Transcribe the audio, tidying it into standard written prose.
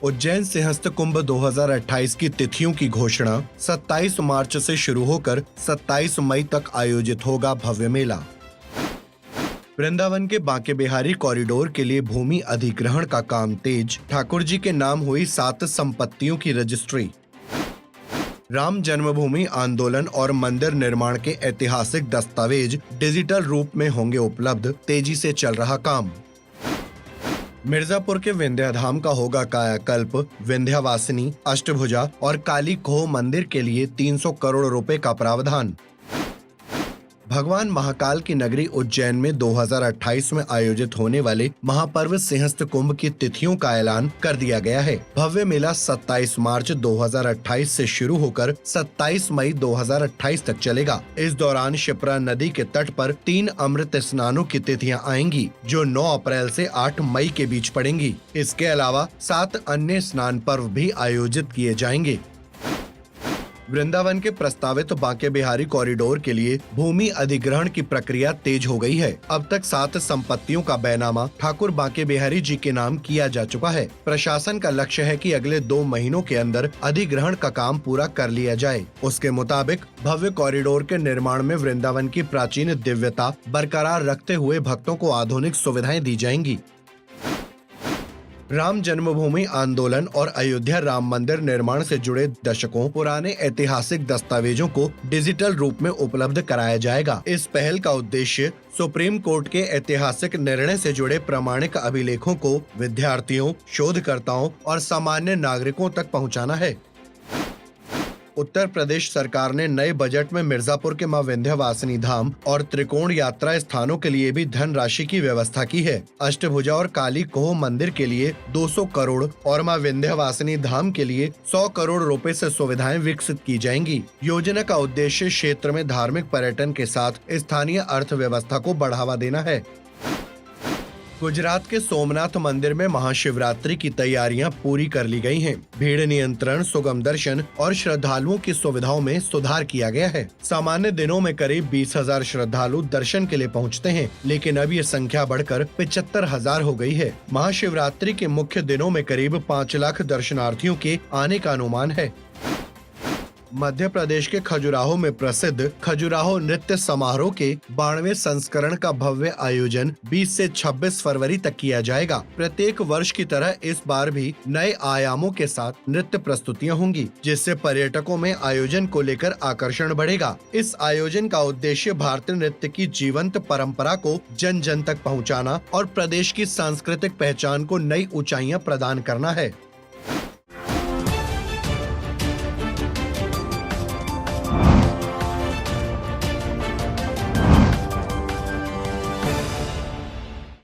उज्जैन सिंहस्थ कुंभ 2028 की तिथियों की घोषणा 27 मार्च से शुरू होकर 27 मई तक आयोजित होगा भव्य मेला। वृंदावन के बांके बिहारी कॉरिडोर के लिए भूमि अधिग्रहण का काम तेज, ठाकुर जी के नाम हुई 7 संपत्तियों की रजिस्ट्री। राम जन्मभूमि आंदोलन और मंदिर निर्माण के ऐतिहासिक दस्तावेज डिजिटल रूप में होंगे उपलब्ध, तेजी से चल रहा काम। मिर्जापुर के विंध्याधाम का होगा कायाकल्प, विंध्यवासिनी, अष्टभुजा और काली खोह मंदिर के लिए 300 करोड़ रुपए का प्रावधान। भगवान महाकाल की नगरी उज्जैन में 2028 में आयोजित होने वाले महापर्व सिंहस्थ कुंभ की तिथियों का ऐलान कर दिया गया है। भव्य मेला 27 मार्च 2028 से शुरू होकर 27 मई 2028 तक चलेगा। इस दौरान शिप्रा नदी के तट पर 3 अमृत स्नानों की तिथियां आएंगी, जो 9 अप्रैल से 8 मई के बीच पड़ेंगी। इसके अलावा 7 अन्य स्नान पर्व भी आयोजित किए जाएंगे। वृंदावन के प्रस्तावित बांके बिहारी कॉरिडोर के लिए भूमि अधिग्रहण की प्रक्रिया तेज हो गई है। अब तक 7 संपत्तियों का बैनामा ठाकुर बांके बिहारी जी के नाम किया जा चुका है। प्रशासन का लक्ष्य है कि अगले 2 महीनों के अंदर अधिग्रहण का काम पूरा कर लिया जाए। उसके मुताबिक भव्य कॉरिडोर के निर्माण में वृंदावन की प्राचीन दिव्यता बरकरार रखते हुए भक्तों को आधुनिक सुविधाएं दी जाएंगी। राम जन्मभूमि आंदोलन और अयोध्या राम मंदिर निर्माण से जुड़े दशकों पुराने ऐतिहासिक दस्तावेजों को डिजिटल रूप में उपलब्ध कराया जाएगा। इस पहल का उद्देश्य सुप्रीम कोर्ट के ऐतिहासिक निर्णय से जुड़े प्रामाणिक अभिलेखों को विद्यार्थियों, शोधकर्ताओं और सामान्य नागरिकों तक पहुंचाना है। उत्तर प्रदेश सरकार ने नए बजट में मिर्जापुर के मां विंध्यवासिनी धाम और त्रिकोण यात्रा स्थानों के लिए भी धनराशि की व्यवस्था की है। अष्टभुजा और काली खोह मंदिर के लिए 200 करोड़ और मां विंध्यवासिनी धाम के लिए 100 करोड़ रुपए से सुविधाएं विकसित की जाएंगी। योजना का उद्देश्य क्षेत्र में धार्मिक पर्यटन के साथ स्थानीय अर्थव्यवस्था को बढ़ावा देना है। गुजरात के सोमनाथ मंदिर में महाशिवरात्रि की तैयारियां पूरी कर ली गई हैं। भीड़ नियंत्रण, सुगम दर्शन और श्रद्धालुओं की सुविधाओं में सुधार किया गया है। सामान्य दिनों में करीब 20,000 श्रद्धालु दर्शन के लिए पहुंचते हैं, लेकिन अब ये संख्या बढ़कर 75,000 हो गई है। महाशिवरात्रि के मुख्य दिनों में करीब 5 लाख दर्शनार्थियों के आने का अनुमान है। मध्य प्रदेश के खजुराहो में प्रसिद्ध खजुराहो नृत्य समारोह के 92वें संस्करण का भव्य आयोजन 20 से 26 फरवरी तक किया जाएगा। प्रत्येक वर्ष की तरह इस बार भी नए आयामों के साथ नृत्य प्रस्तुतियां होंगी, जिससे पर्यटकों में आयोजन को लेकर आकर्षण बढ़ेगा। इस आयोजन का उद्देश्य भारतीय नृत्य की जीवंत परंपरा को जन जन तक पहुँचाना और प्रदेश की सांस्कृतिक पहचान को नई ऊंचाइयां प्रदान करना है।